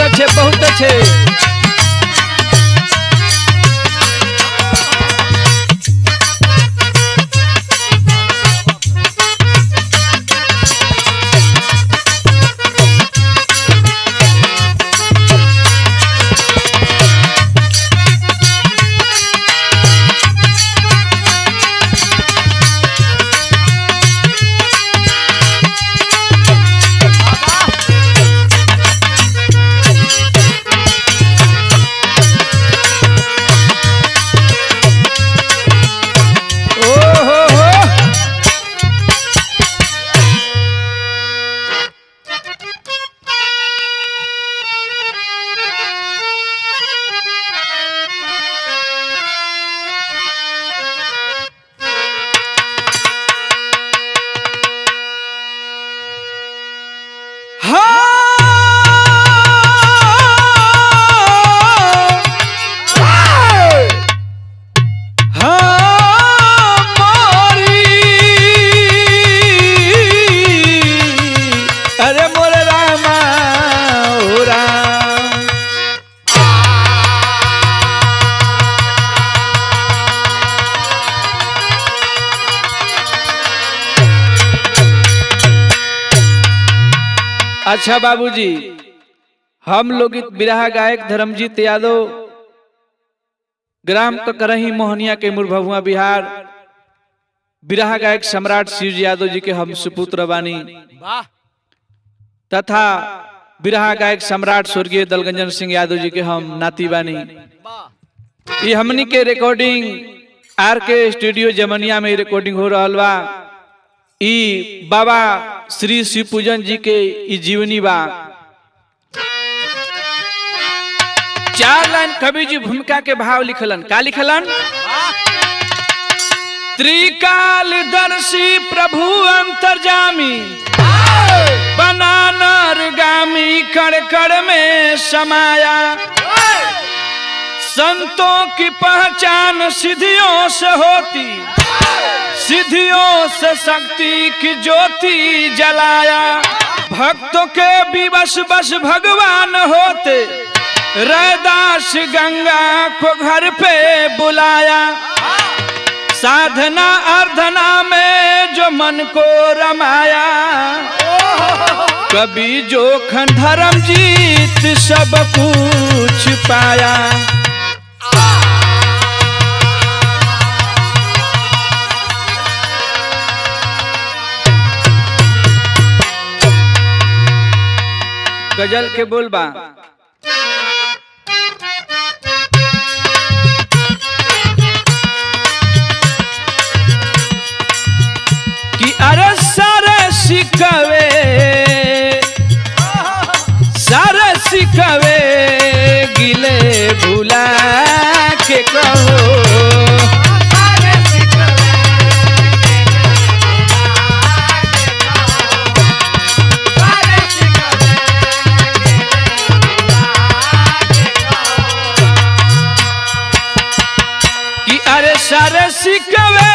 अच्छे बहुत अच्छे। अच्छा बाबूजी, हम लोग बिरहा गायक धर्मजीत यादव, ग्राम ककरही मोहनिया के मुरभुआ बिहार, बिरहा गायक सम्राट शिव यादव जी के हम सुपुत्र बानी तथा बिरहा गायक सम्राट स्वर्गीय दलगंजन सिंह यादव जी के हम नाती बानी। ये हमनी के रिकॉर्डिंग आर के स्टूडियो जमनिया में रिकॉर्डिंग हो रहा बा। ई बाबा श्री शिव पूजन जी के ई जीवनी बा। 4 लाइन कवि जी भूमिका के भाव लिखलन। का लिखलन? त्रिकालदर्शी प्रभु अंतर्जामी, बना नरगामी कण कण में समाया। संतों की पहचान सिद्धियों से होती, सिद्धियों से शक्ति की ज्योति जलाया। भक्तों के विवश बस भगवान होते, रैदास गंगा को घर पे बुलाया। साधना अर्धना में जो मन को रमाया, कभी जोखन धर्म जीत सब कुछ पाया। गजल के बोलबा। कि अरे सारे सिकवे गिले भुला के कहो। सारे सिकवे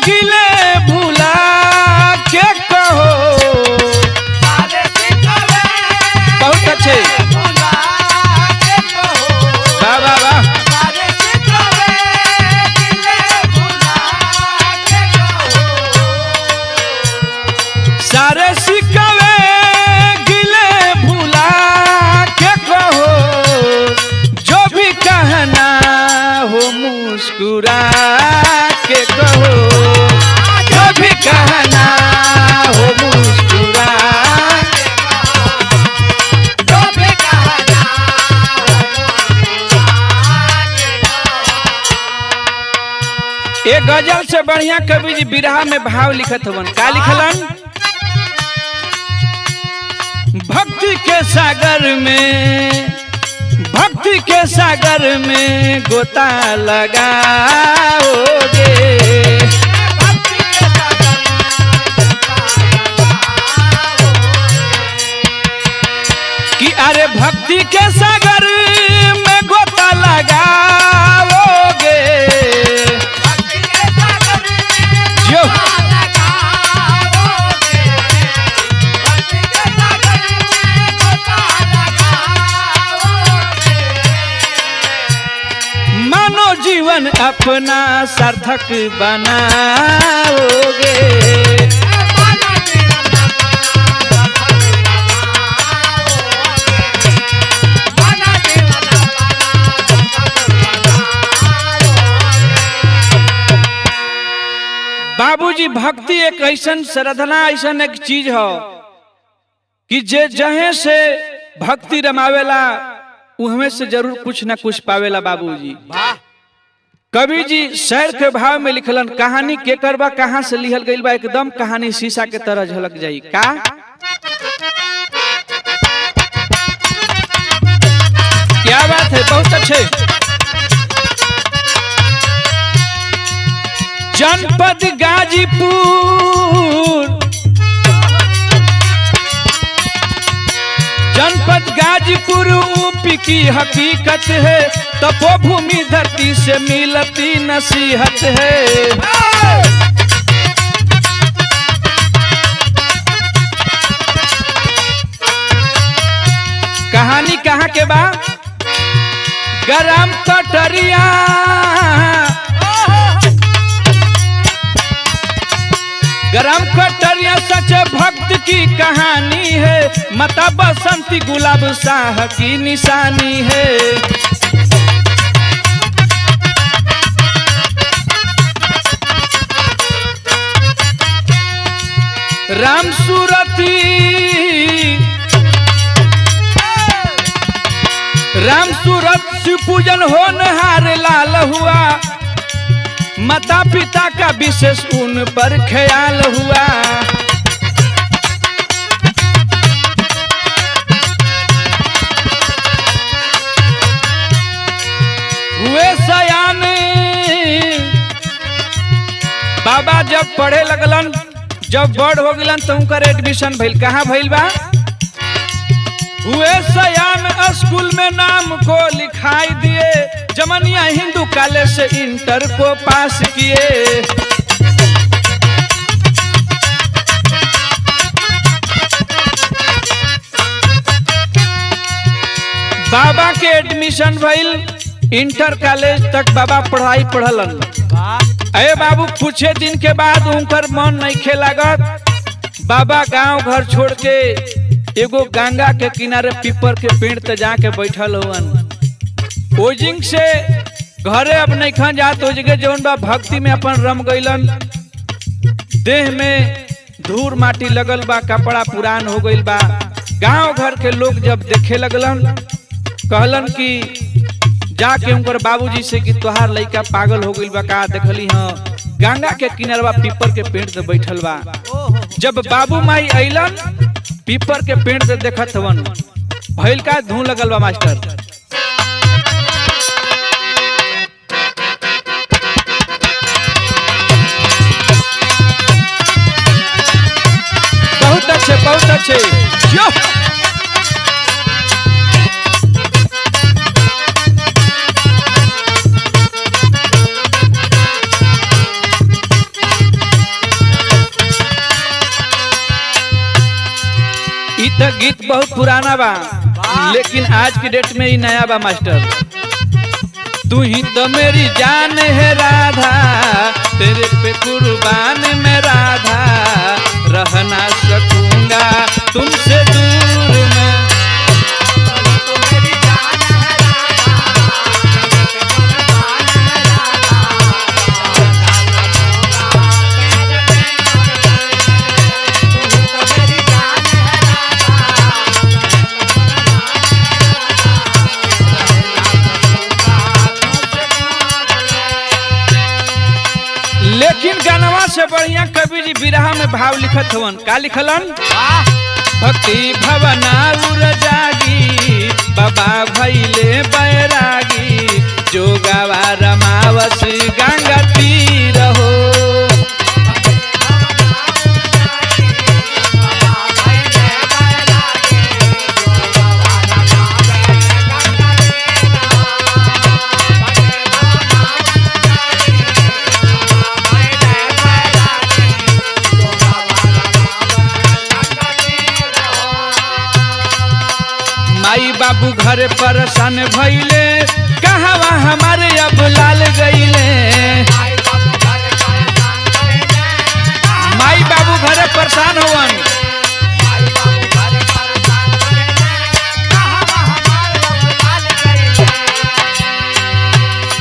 गिले भुला के कहो। सारे सिकवे बहुत अच्छे वाह वाह वाह। सारे सिकवे गिले भुला के कहो। सारे सिकवे गिले भुला के कहो। जो भी कहना हो मुस्कुरा के कहो। जो भी कहना हो मुस्कुरा के कहो। जो भी कहना हो मुस्कुरा के कहो। एक गजल से बढ़िया कवि जी बिरहा में भाव लिखत हवन। का लिखलन? भक्ति के सागर में, भक्ति के सागर में गोता लगाओगे। भक्ति के सागर कि अरे भक्ति के सागर में गोता लगाओगे। भक्ति के सागर में जो भक्ति के सागर में गोता लगाओगे। जीवन अपना सार्थक बनाओगे। बाबूजी भक्ति एक ऐसन साधना ऐसन एक चीज हो कि जे जहे से भक्ति रमावेला उहमें से जरूर कुछ ना कुछ पावेला। बाबूजी कवि जी शेर के भाव में लिखलन, कहानी के करबा कहां से लिखल गइल बा, एकदम कहानी शीशा के तरह झलक जाई। का क्या बात है, बहुत अच्छे। जनपद गाजीपुर, जनपद गाजीपुर यूपी की हकीकत है, तपोभूमि धरती से मिलती नसीहत है। कहानी कहाँ के बा, गरम कटरिया, गरम कटरिया सच भक्त की कहानी है, माता बसंती गुलाब शाह की निशानी है। राम सूरती, राम सूरत शिव पूजन होनहार लाल हुआ, माता पिता का विशेष उन पर ख्याल हुआ। हुए सयान, बाबा जब पढ़े लगलन, जब बड़ हो गलन तो उनकर एडमिशन भइल। कहाँ भइल बा, हुए सयान स्कूल में नाम को लिखाई दिए, जमनिया हिंदू कॉलेज से इंटर को पास किए। बाबा के एडमिशन भइल, इंटर कॉलेज तक बाबा पढ़ाई पढ़लन। अरे बाबू कुछ दिन के बाद उनकर मन नहीं खेलागत, बाबा गांव घर छोड़ के एगो गंगा के किनारे पीपर के पेड़ ते जाके बैठल हुवन। ओजिंग से घरे अब नहीं खा जात, हो जगह जौन बा भक्ति में अपन रम गइलन। देह में धूल माटी लगल बा, कपड़ा पुरान हो गइल बा। गांव घर के लोग जब देखे लगलन, कहलन कि जाके उनकर बाबूजी से कि तोहार लइका पागल हो गइल बा का, देखली हाँ गंगा के किनारवा पीपर के पेड़ से बैठल बा। जब बाबू माई अइलन, पीपर के पेड़ से देखत हवन, भइल का धूल लगल बा मास्टर। बहुत अच्छे, बहुत अच्छे। यो तो गीत बहुत पुराना बा, लेकिन आज की डेट में ही नया बा मास्टर। तू ही तो मेरी जान है राधा, तेरे पे कुर्बान मैं राधा, रह ना सकूंगा तुमसे दूर मैं। लेकिन गानवा से बढ़िया कवि जी बिरहा में भाव लिखत हवन। का लिखलन, भक्ति भवनाउर जागी, बाबा भइले बैरागी, जोगावा रमावस गंगा तीर हो। माई बाबू घरे परेशान भइले कहवा हमारे अब लाल गईले। माई बाबू घरे परेशान होवन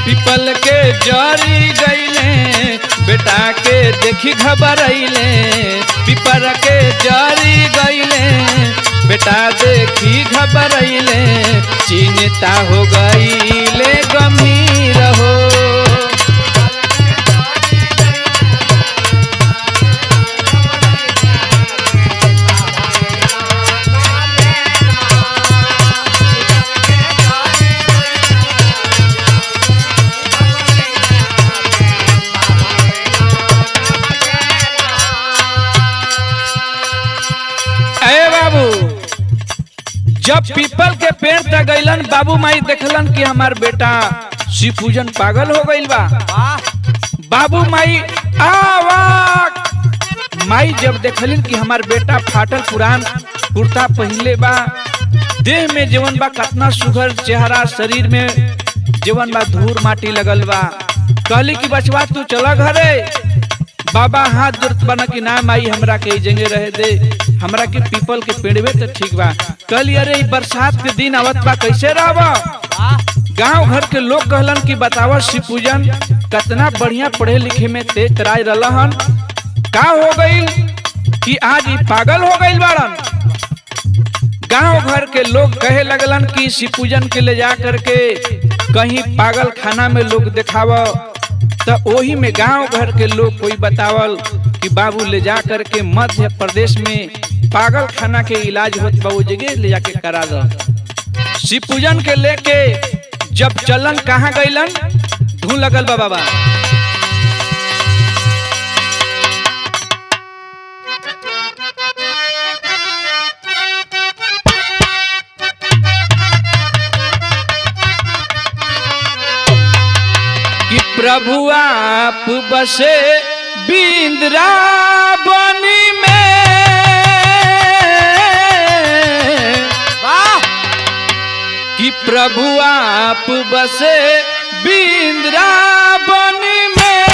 पीपल के जरी गईले बेटा के देखी घबराइले। पीपर के जरी गईले बेटा देखी घबराइले। चिंता हो गईले गंभीर हो। जब पीपल के पेड़ तक गईलन बाबू माई देखलन कि हमार बेटा शिव पूजन पागल हो गईल बा। बाबू माई आवाक माई जब देखलिन कि हमार बेटा फाटल पुरान कुर्ता पहले बा, देह में जीवन बा कितना सुघर चेहरा, शरीर में जीवन बा धूल माटी लगल बा। कहली कि बचवा तू चला घरे। बाबा हाथ जोड़त बना कि ना माई हमरा के जगह रहे दे, हमरा के पीपल के पेड़वे तो ठीक बा। कहली अरे बरसात के दिन आवत बा कैसे रहबा। गांव घर के लोग कहलन कि बतावा शिव पूजन कितना बढ़िया पढ़े लिखे में तेज तराज रहलन, का हो गईल कि आज ही पागल हो गईल बाड़न। गांव घर के लोग कहे लगलन कि शिव पूजन के ले जा करके कहीं पागल खाना में लोग दिखावा। तो वही में गांव घर के लोग कोई बतावल कि बाबू ले जा करके मध्य प्रदेश में पागल खाना के इलाज होत बा, वो जगह ले जाके करा दो। शिव पूजन के लेके जब चलन कहाँ गईलन, धूल लगल बा बाबा। कि प्रभु आप बसे बिंद्रावनी में, कि प्रभु आप बसे बिंद्रावनी में।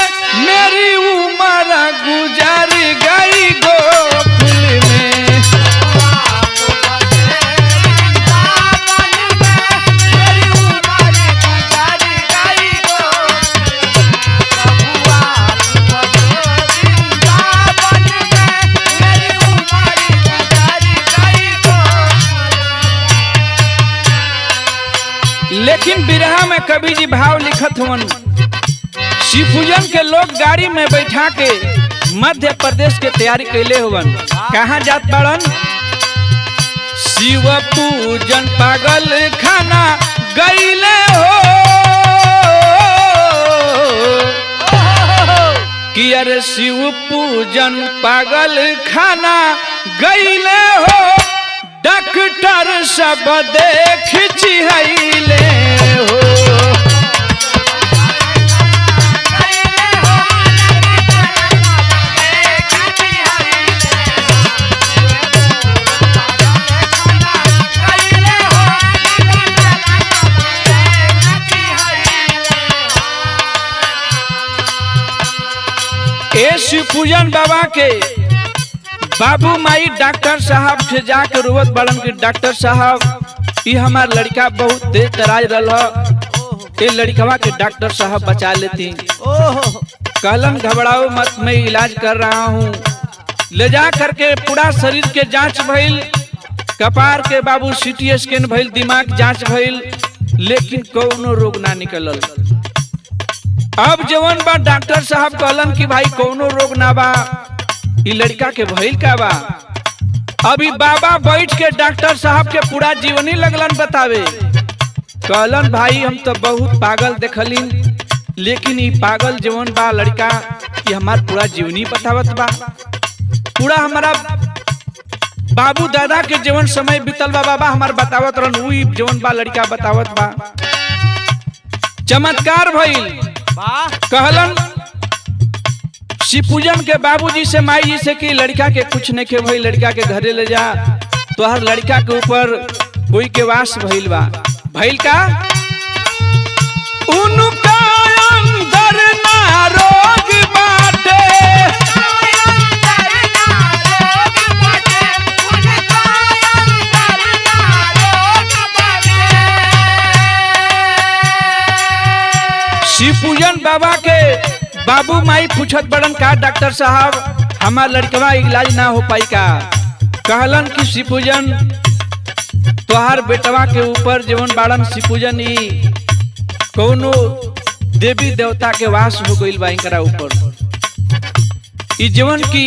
मेरी उम्र गुजर गई गोकुल में। लेकिन बिरहा में कवि जी भाव लिखत हुवन। शिव पूजन के लोग गाड़ी में बैठा के मध्य प्रदेश के तैयारी कैले हुवन। कहाँ जात बाड़न? शिव पूजन पागल खाना गईले हो। कि अरे शिव पूजन पागल खाना गईले हो। डॉक्टर सब देख चिहैले हो। ए शिव पूजन बाबा के बाबू माई डॉक्टर साहब से जाकर रोवत बड़न कि डॉक्टर साहब ये हमार लड़का बहुत तेज तराज रहा, ये लड़कवा के डॉक्टर साहब बचा लेती। कहलन घबराओ मत, मैं इलाज कर रहा हूँ। ले जा करके पूरा शरीर के जांच भइल, कपार के बाबू सीटी स्कैन भइल, दिमाग जांच भइल, लेकिन कोनो रोग ना निकलल। अब जवन बा डॉक्टर साहब कहलन कि भाई कोनो रोग ना बा, ये लड़का के भइल का बा। अभी बाबा बैठ के डॉक्टर साहब के पूरा जीवनी लगलन बतावे। कहलन भाई हम तो बहुत पागल देखलिन, लेकिन ये पागल जवन बा लड़का ये हमार पूरा जीवनी बतावत बा। पूरा हमारा बाबू दादा के जीवन समय बीतल बा बाबा हमार बतावत रहन, वही जवन बा लड़का बतावत बा। चमत्कार भइल। कहलन शिव पूजन के बाबूजी से माई जी से कि लड़का के कुछ नहीं के भाई, लड़का के घरे ले जा, तो हर लड़का के ऊपर कोई के वास भइल बा। भइल का उनका अंदर ना रोग बाटे, शिव पूजन बाबा के बाबू माई पूछत बड़न का डॉक्टर साहब हमार लड़कवा इलाज ना हो पाई का। कहलन कि शिव पूजन तोहार बेटवा के ऊपर जीवन बाड़न शिव पूजन ई कौनो देवी देवता के वास हो गइल बा इनकरा ऊपर। ई जीवन की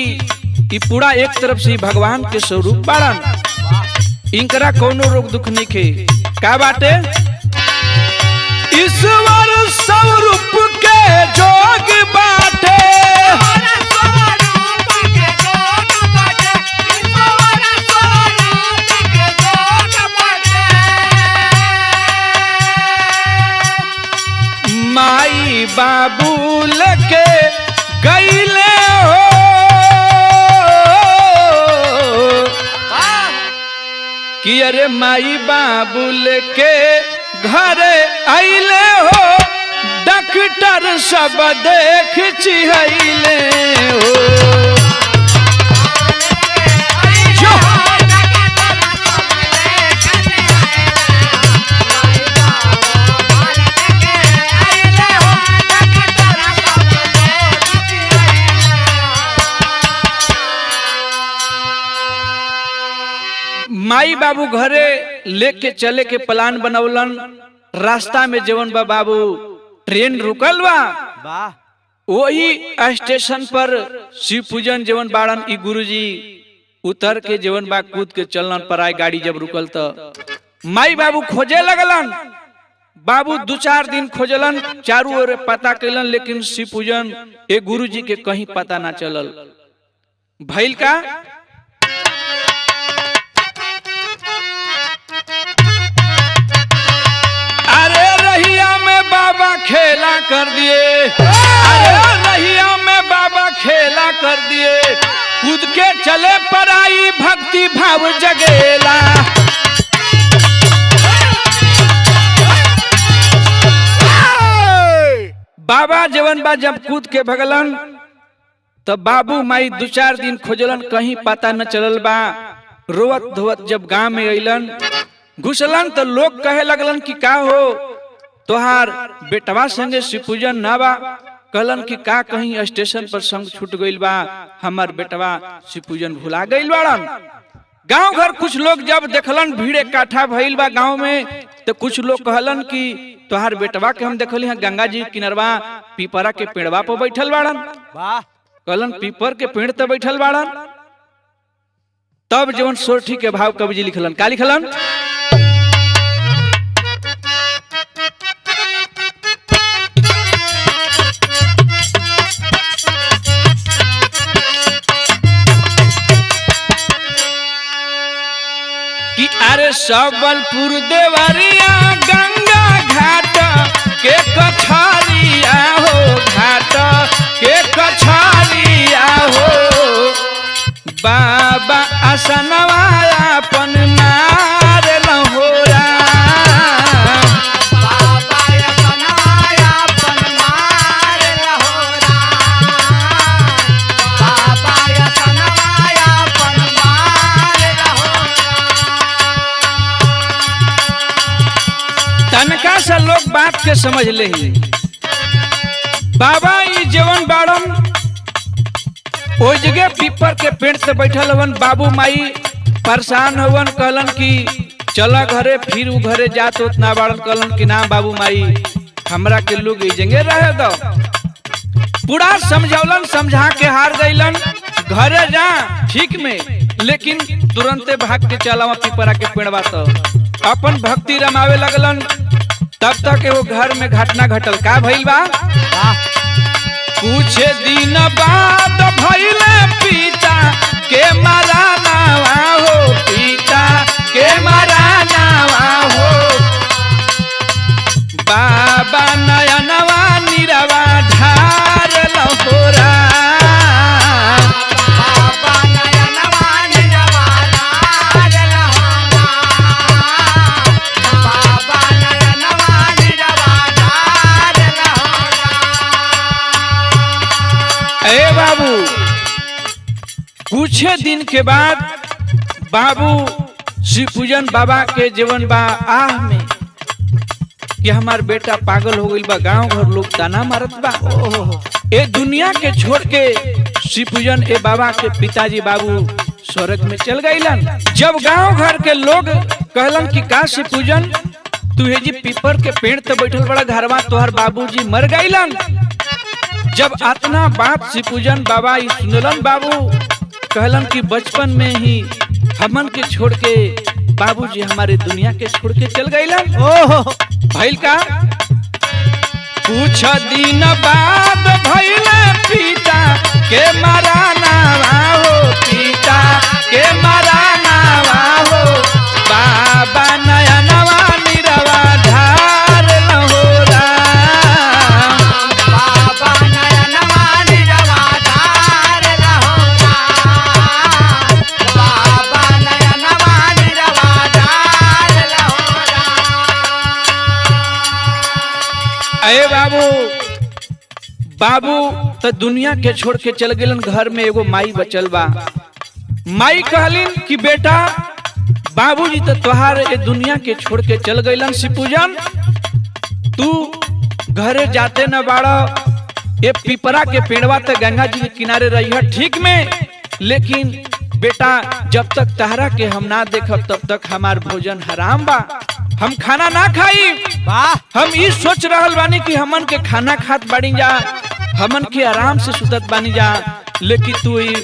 ई पूरा एक तरफ से भगवान के स्वरूप बाड़न, इनकरा कौनो रोग दुख नहीं खे। का बाटे ईश्वर स्वरूप के जोग बाटे, माई बाबूल के गईले हो कि अरे माई बाबूल के घरे आइले हो, डॉक्टर सब देख चिहैले हो। माई बाबू घरे लेके चले के प्लान बनौलन। रास्ता में जवन बा बाबू ट्रेन रुकल बा, वही स्टेशन पर शिव पूजन जवन बाड़न ई गुरुजी उतर के जवन बा कूद के चलन पर आए। गाड़ी जब रुकल तो माई बाबू खोजे लगलन। बाबू 2-4 दिन खोजलन, चारों ओर पता कैलन, लेकिन शिव पूजन ए गुरुजी के कहीं पता ना चलल। भइल का बाबा खेला कर दिए, अरे रहिया में बाबा खेला कर दिए, कूद के चले पर आई भक्ति भाव जगेला। बाबा जवन बा जब कूद के भगलन तब बाबू माई 2-4 दिन खोजलन, कहीं पता न चलल बा। रोवत धोवत जब गांव में अइलन, घुसलन तो लोग कहे लगलन कि का हो तोहार बेटवा संगे शिव पूजन ना बा। कहलन कि का कहीं स्टेशन पर संग छूट गइल बा, हमार बेटवा शिव पूजन भुला गइल बाड़न। गांव घर कुछ लोग जब देखलन भीड़ इकट्ठा भइल बा गांव में, तो कुछ लोग कहलन कि तोहार बेटवा के हम देखली हैं गंगा जी किनरवा पीपरा के पेड़वा पर बैठल बाड़न। कहलन पीपर के पेड़ तो बैठल बाड़न। तब जवन सोरठी के भाव कवि जी लिखलन, का लिखलन कि अरे सबलपुर देवरिया गंगा घाट के कछारिया हो, घाट के कछारिया हो, बाबा आसनवा अपन मार लहोरा। तनका से लोग बात के समझ ले ही। बाबा ई जवन बाड़न ओ जगह पीपर के पेड़ से बैठल हवन। बाबू माई परेशान हवन, कहलन कि चला घरे, फिर उ घरे जात उतना बाड़न। कहलन कि ना बाबू माई हमरा के लोग ई जगह रहे दो। पूरा समझौलन, समझा के हार गइलन। घरे जा ठीक में, लेकिन तुरंते भाग के चला पीपरा के पेड़वा तो अपन भक्ति रमावे लगलन। तब तक वो घर में घटना घटल। का भइल बा कुछ दिन बाद भइले पिता के मरानावा हो, पिता के मरानावा हो, बाबा नयनवा निरवा ढार लहोरा। कुछ दिन के बाद बाबू शिवपूजन बाबा के जीवन बा आह में कि हमार बेटा पागल हो गई बा, गांव घर लोग ताना मारत बा। ए दुनिया के छोड़ के शिवपूजन ए बाबा के पिताजी बाबू स्वर्ग में चल गईलन। जब गांव घर के लोग कहलन कि का शिवपूजन तू हे जी पीपर के पेड़ ते बैठल बड़ा घरवा तोहर बाबूजी मर गईलन। जब अतना बात शिवपूजन बाबा ही सुनलन, बाबू कहलन कि बचपन में ही हमन के छोड़ के बाबूजी हमारे दुनिया के छोड़ के चल गईलन। भइल का कुछ दिन बाद भइल पिता के मराना हो, पिता के मराना हो, बाबा नया नवा निरवा धार न हो राम, बाबा नया नवा निरवा धार न हो राम, बाबा नया नवा निरवा धार न हो राम। अरे बाबू बाबू तो दुनिया के छोड़ के चल गए। घर में एगो माई बचल बा। माई कहलिन कि बेटा बाबूजी तो तोहार ए दुनिया के छोड़ के चल गईलन। शिवपूजन तू घरे जाते न बाड़ा, ये पिपरा के पेड़वा तो गंगा जी के किनारे रही है ठीक में, लेकिन बेटा जब तक तहरा के हम ना देखब तब तक हमार भोजन हराम बा, हम खाना ना खाई। हम ई सोच रहल बानी कि हमन के खाना खात बाड़ी जा, हमन के आराम से सुतत बानी जा, लेकिन तू ई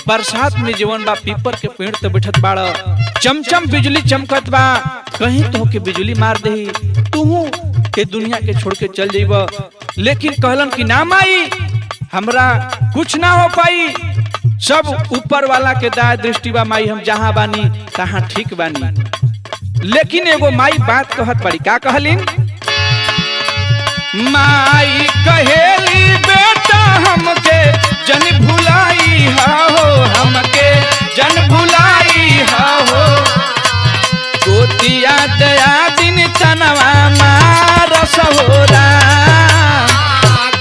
बरसात में जीवन बा पीपर के पेड़ ते बैठत बाड़, चमचम बिजली चमकत बा, कहीं तो के बिजली मार दही, तू के दुनिया के छोड़ के चल जाइब। लेकिन कहलन कि ना माई हमरा कुछ ना हो पाई, सब ऊपर वाला के दया दृष्टि बा माई, हम जहाँ बानी तहाँ ठीक बानी। लेकिन एगो माई बात कहत पड़ी, का कहलिन? माई कहेली बेटा हमके जन भुलाई हो, हमके जन भुलाई हो, गोतिया दया दिन तनवा मारस हो राम,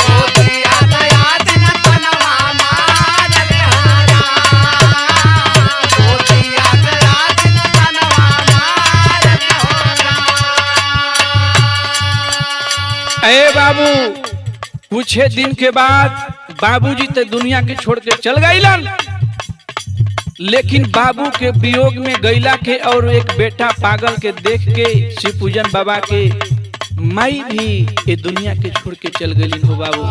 गोतिया दया दिन तनवा मार रे हो राम, गोतिया दया दिन तनवा मार रे हो राम। अरे बाबू कुछ दिन के बाद बाबूजी ते दुनिया के छोड़ के चल गईलन। लेकिन बाबू के वियोग में गईला के और एक बेटा पागल के देख के शिवपूजन बाबा के माई भी ये दुनिया के छोड़ के चल गईलिन हो बाबू।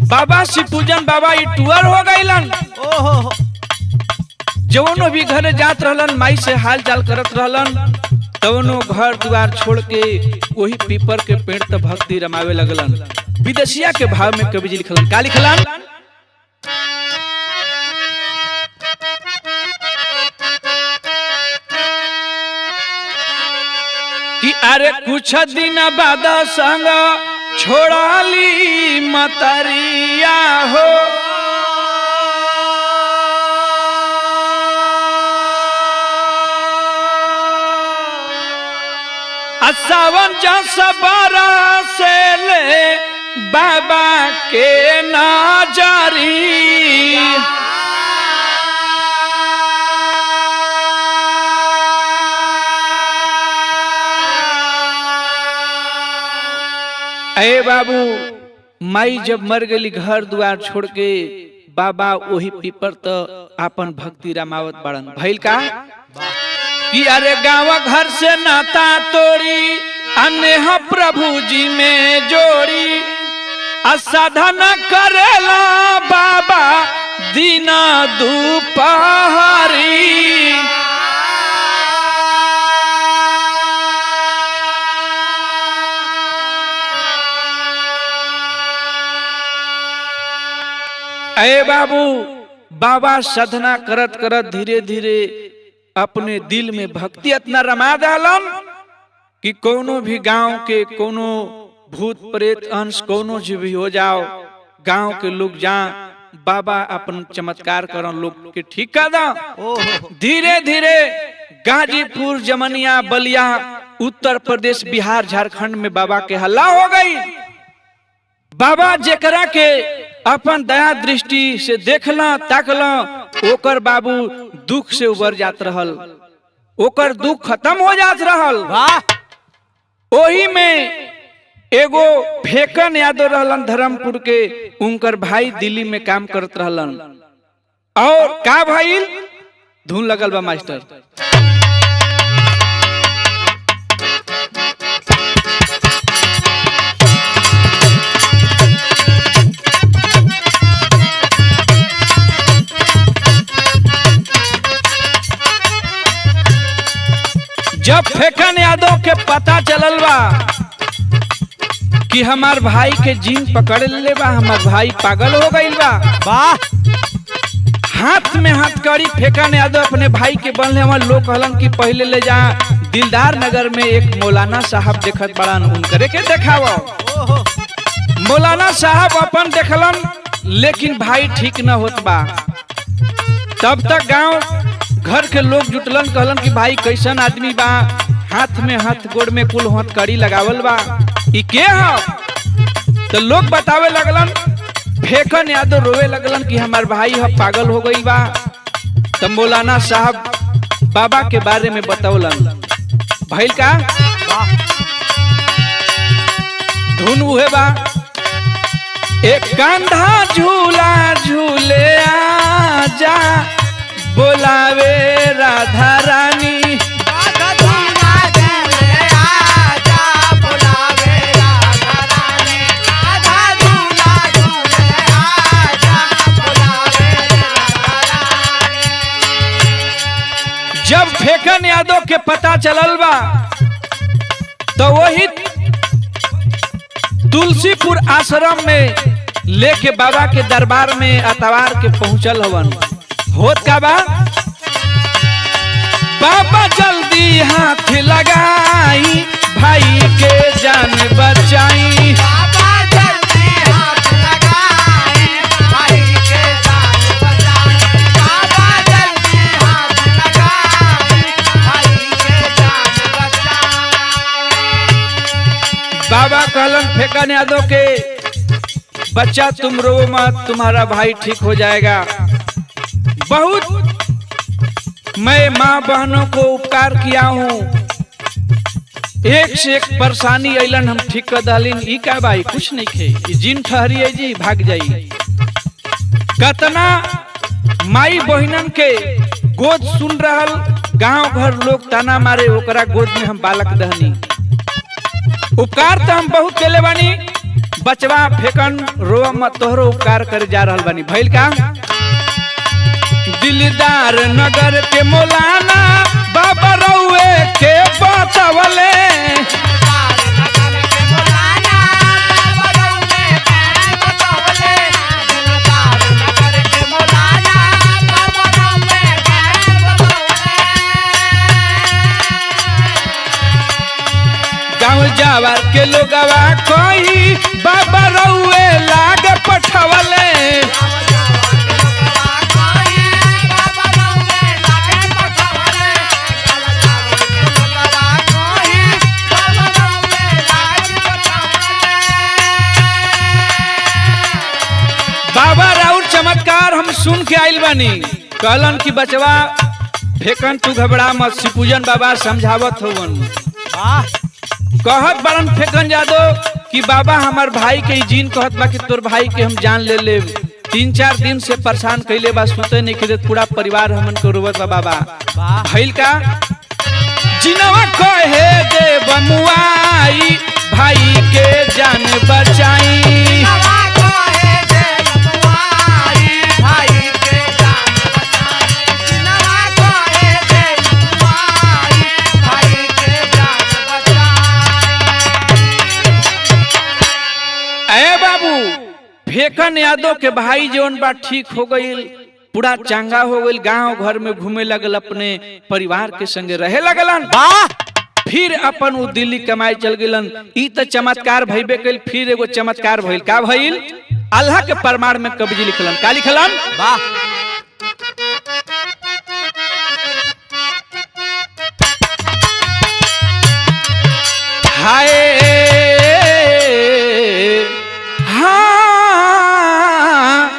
बाबा शिवपूजन बाबा ई टूअर हो गईलन। जवनो भी घरे जात रहलन माई से हाल चाल करत रहलन, तवनो घर द्वार छोड़ के वही पीपर के पेड़ त भक्ति रमावे लगलन। विदेशिया के भाव में कवि जी लिखलन, का लिखलन? कि अरे कुछ दिन बाद संग छोड़ाली मतरिया हो, सावन जस से ले बाबा के नाजारी, अरे बाबू माई जब मर गई घर द्वार छोड़ के बाबा वही पीपर तो अपन भक्ति रमावत बड़न। भइल का कि अरे गाँव घर से नाता तोड़ी अनेह प्रभु जी में जोड़ी, असाधन करेला बाबा दिन दोपहरी, अरे बाबू बाबा साधना करत करत धीरे धीरे अपने दिल में भक्ति इतना रमा डालन कि कोनो भी गांव के कोनो भूत प्रेत अंश कोनो भी हो जाओ, गांव के लोग जा बाबा अपन चमत्कार करन लोग के ठीक कर दा। धीरे धीरे गाजीपुर, जमनिया, बलिया, उत्तर प्रदेश, बिहार, झारखंड में बाबा के हल्ला हो गई। बाबा जेकरा के अपन दया दृष्टि से देखला ताकला ओकर बाबू दुख से उबर जात रहल, ओकर दुख खत्म हो जात रहल। वाह ओही में एगो फेकन यादव रहलन धर्मपुर के, उनकर भाई दिल्ली में काम करत रहलन। और का भइल, धुन लगल बा मास्टर। जब फेकन यादव के पता चलल बा कि हमार भाई के जीन पकड़ ले बा, हमार भाई पागल हो गईल बा, वाह हाथ में हथकड़ी फेकन यादव अपने भाई के बनले। हमार लोग कहलन कि पहले ले जा दिलदार नगर में एक मौलाना साहब देखत बड़ान, उनकरे के देखावा। मौलाना साहब अपन देखलन, लेकिन भाई ठीक न होत बा। तब तक गांव घर के लोग जुटलन, कहलन कि भाई कैसन आदमी बा, हाथ में हाथ गोड़ में कुल हथकड़ी लगावल बा, ई के ह? तो लोग बतावे लगलन। फेकन यादव रोवे लगलन कि हमार भाई ह पागल हो गई बा। तब मौलाना साहब बाबा के बारे में बतौलन। भइल का धुन उहे बा, एक कांधा झूला झूले आजा, बोलावे राधा रानी। राधा झूला झूले आजा, बुलावे राधा रानी। राधा झूला झूले आजा, बुलावे राधा रानी। जब फेकन यादव के पता चलल बा तो वही तुलसीपुर आश्रम में लेके बाबा के दरबार में अतवार के पहुंचल हवन। होत का बा, बाबा जल्दी हाथ लगाई, भाई के जान बचाई। बाबा जल्दी हाथ लगाए, भाई के जान बचाए। बाबा जल्दी हाथ लगाए, भाई के जान बचाए। बाबा कहलन फेकन यादव के, बच्चा तुम रो मत, तुम्हारा भाई ठीक हो जाएगा। बहुत मैं माँ बहनों को उपकार किया हूँ, एक से एक परेशानी अलन हम ठीक कर दालिन। ई का भाई कुछ नहीं खे, जिन ठहरिए जी भाग जाई। कतना माई बहनन के गोद सुन रहल, गांव घर लोग ताना मारे, ओकरा गोद में हम बालक दहनी। उपकार तो हम बहुत केले बानी, बचवा फेकन रो मत, तोहरो उपकार करे जा रहल बानी। भइल का, दिलदार नगर के मौलाना बाबा रउए के बचावले। दिलदार नगर के मौलाना बाबा रउए के बचावले। दिलदार नगर के मौलाना बाबा रउए के बचावले। गाँव जावर के लोगवा कोई बाबा रउए लाग पठवले। बाबा राउर चमत्कार हम सुन के आइल बानी। कहलन कि बचवा फेकन तू घबरा मत, शिवपूजन बाबा समझावत होवन। कहत बड़न फेकन यादव कि बाबा हमार भाई के जीन कहत बा कि तोर भाई के हम जान ले ले। 3-4 दिन से परेशान कैले बा, सुते नहीं खेले, पूरा परिवार हमन को रोवत बा। बाबा भइल का, जिनवा कहे दे बमुआई, भाई के जान बचाई। फेकन यादव के भाई जौन बा ठीक हो गईल, पूरा चांगा हो गईल, गांव घर में घूमे लगल, अपने परिवार के संगे रहे लगलन। फिर अपन वो दिल्ली कमाई चल गिलन। ई त चमत्कार भइबे कइल। फिर एगो चमत्कार भइल। का भइल? अल्लाह के प्रमाण में कब्जी लिखलन। का लिखलन? हाय हाँ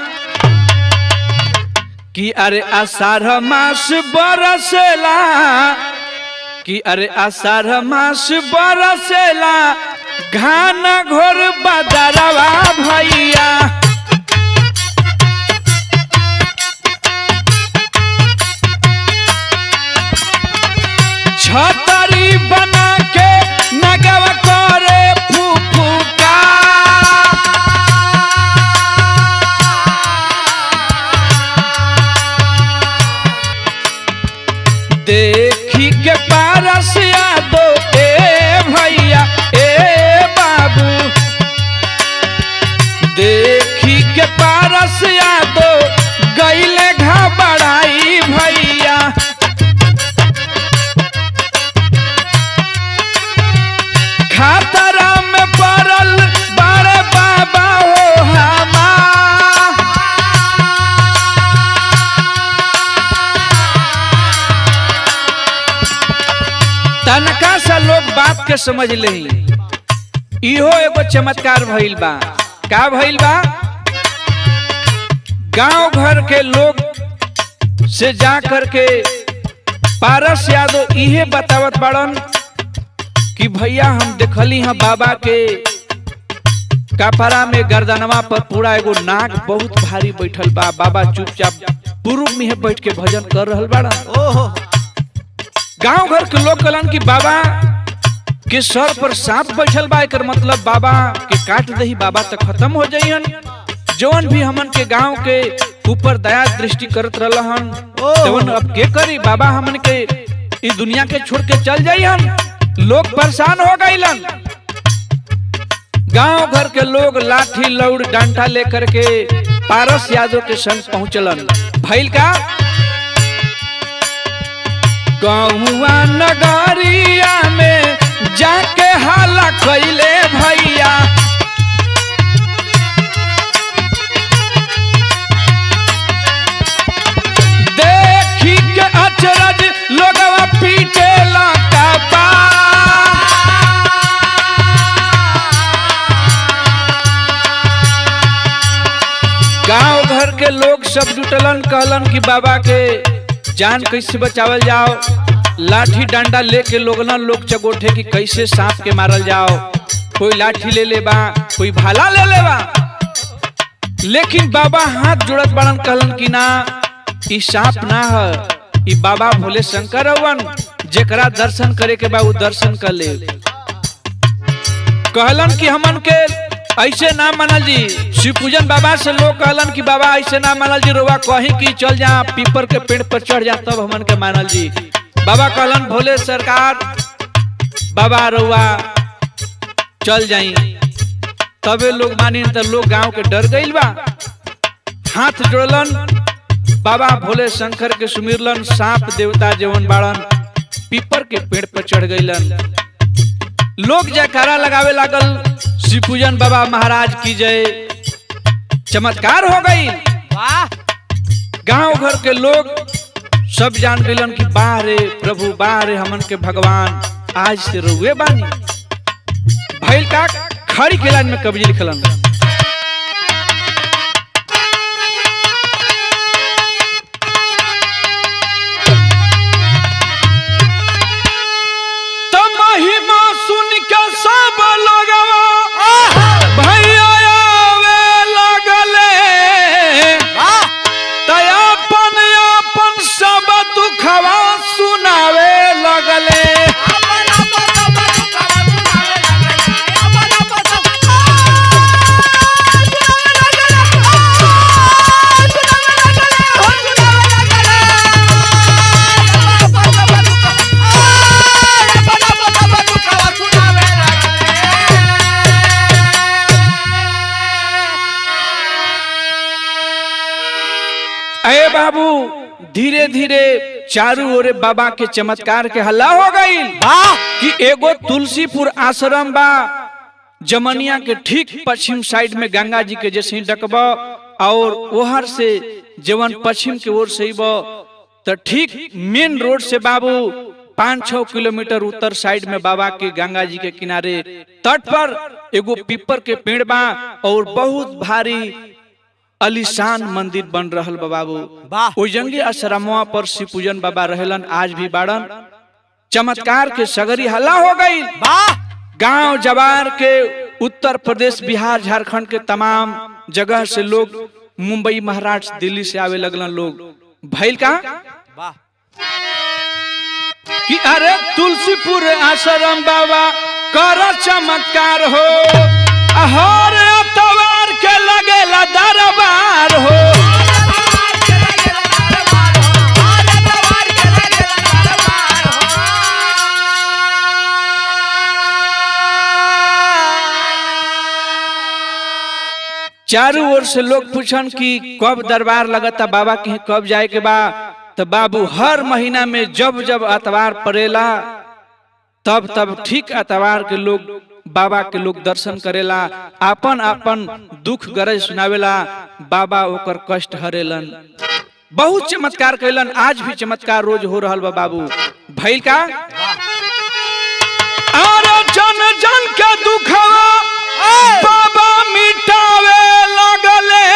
कि अरे आषाढ़ मास बरसेला, कि अरे आषाढ़ मास बरसेला, घाना घोर बदरवा भैया। छतरी बना के नगवा करे फुफुका, देखी के पारस यादो ए भैया ए बाबू, देखी के पारस यादो गईले घबराई भैया। खतरा में पड़ल बड़े बाबा हो हमार, तनका सा लोग बात के समझ ले। इहो एगो चमत्कार भइल बा। का भइल बा? गांव घर के लोग से जा करके पारस यादव इहे बतावत बाड़न कि भैया हम देखली हाँ बाबा के कपड़ा में गर्दनवा पर पूरा एगो नाग बहुत भारी बैठल बा। बाबा चुपचाप पूर्व में बैठ के भजन कर रहल बाड़ा। गांव घर के लोग कहलन कि बाबा के सर पर सांप बैठल बा, एकर मतलब बाबा के काट दही, बाबा तो खत्म हो जाइहन। जौन भी हमन के गांव के ऊपर दया दृष्टि करत रहलन तवन अब के करी, बाबा हमन के इस दुनिया के छोड़ के चल जाइहन। लोग परेशान हो गईलन। गांव घर के लोग लाठी लौड़ डंडा लेकर के पारस यादव के संग पहुंचलन। भइल का? गौवा नगरिया में जाके हाला कइले भैया, देखी के अचरज लोगवा पीटे लगा पा। गांव घर के लोग सब जुटलन, कहलन कि बाबा के जान कैसे बचावल जाओ। लाठी डंडा लेके लोग चगोठे कि कैसे सांप के मारल जाओ। कोई लाठी ले ले बा, कोई भाला ले ले बा, लेकिन बाबा हाथ जोड़त बाड़न, कहलन कि ना ई सांप ना है, ई बाबा भोले शंकर हवन, जेकरा दर्शन करे के बा वो दर्शन कर ले। कहलन कि हमन के ऐसे ना मानल जी। शिव पूजन बाबा से लोग कहलन कि बाबा ऐसे ना मानल जी, रोवा कहीं की चल जा पीपर के पेड़ पर चढ़ जा तब हमन के मानल जी। बाबा कहलन भोले सरकार, बाबा रोवा चल जाई तबे लोग मानी, तो लोग गांव के डर गइल बा। हाथ जोड़लन, बाबा भोले शंकर के सुमिरलन। सांप देवता जवन बाड़न पीपर के पेड़ पर चढ़ गइलन। लोग जयकारा लगावे लागल, शिव पूजन बाबा महाराज की जय। चमत्कार हो गई। वाह! गांव घर के लोग सब जान गइलन कि बाहरे प्रभु, बाहरे हमन के भगवान आज से रुए बानी। भइल का? खड़ी के लाइन में कवि लिखलन, तो महिमा सुन के सब लोगवा भैया आवे लगले, तयापन यापन सब दुखवा सुनावे लगले। अरे बाबू, धीरे धीरे चारों ओर बाबा के चमत्कार के हल्ला हो गई कि एगो तुलसीपुर आश्रम बा जमनिया के ठीक पश्चिम साइड में, गंगा जी के जैसे डकबा और ओहर से जवन पश्चिम के ओर से तो ठीक मेन रोड से बाबू 5-6 किलोमीटर उत्तर साइड में बाबा के गंगा जी के किनारे तट पर एगो पीपर के पेड़ बा और बहुत भारी आलीशान मंदिर बन रहल बा बाबू। वाह ओइ जंगे आश्रमवा पर शिव पूजन बाबा रहलन, आज भी बाड़न। चमत्कार के सगरी हल्ला हो गई। वाह गांव जवार के उत्तर प्रदेश, बिहार, झारखंड के तमाम जगह से लोग, मुंबई, महाराष्ट्र, दिल्ली से आवे लगलन लोग। भइल का वाह कि अरे तुलसीपुर आश्रम बाबा कर चमत्कार हो, हर अतवार के लगेला दरबार हो। चारों ओर से लोग पूछन कि कब दरबार लगता बाबा के, कब जाए के बा। तो बाबू हर महीना में जब जब अतवार पड़ेला तब तब ठीक अतवार के लोग बाबा के लोग दर्शन करेला, आपन आपन दुख गरज सुनावेला, बाबा ओकर कष्ट हरेलन। बहुत चमत्कार कैलन, आज भी चमत्कार रोज हो रहल बा बाबू। भइल का अरे जन जन के दुखवा बाबा मिटावे लगले,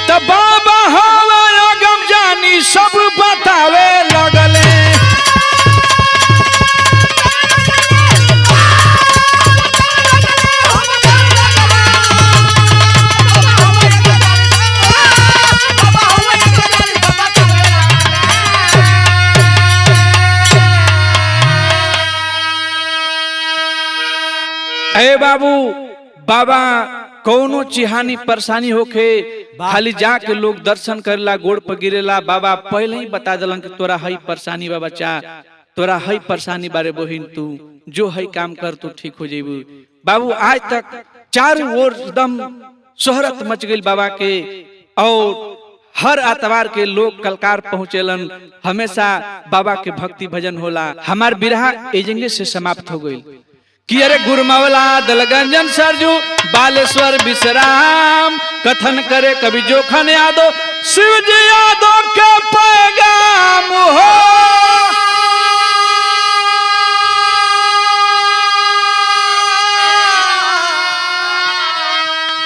त बाबा हवा अगम जानी सब बतावे लगले। ए बाबू, बाबा कौनो चिहानी परेशानी होके खाली जाके लोग दर्शन करेला, गोड़ पर गिरेला। बाबा पहले ही बता दिलन कि तोरा हई परेशानी बा बच्चा, तोरा हई परेशानी बारे बहिन, तू जो हई काम कर तू ठीक हो जेबू। बाबू आज तक चारों ओर एकदम शोहरत मच गई बाबा के, और हर आतवार के लोग कलकार पहुंचेलन। हमेशा बाबा के भक्ति भजन होला। हमार बिरहा एजेंगे से समाप्त हो गई कि अरे गुरमावला दलगंजन सरजू बालेश्वर विश्राम, कथन करे कवि जोखन यादव, शिव जी यादव के पैगाम हो।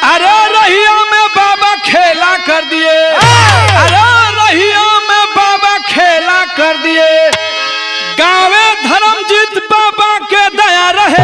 अरे रहिया में बाबा खेला कर दिए, अरे रहिया में बाबा खेला कर दिए, गावे धर्मजीत बाबा के दया रहे।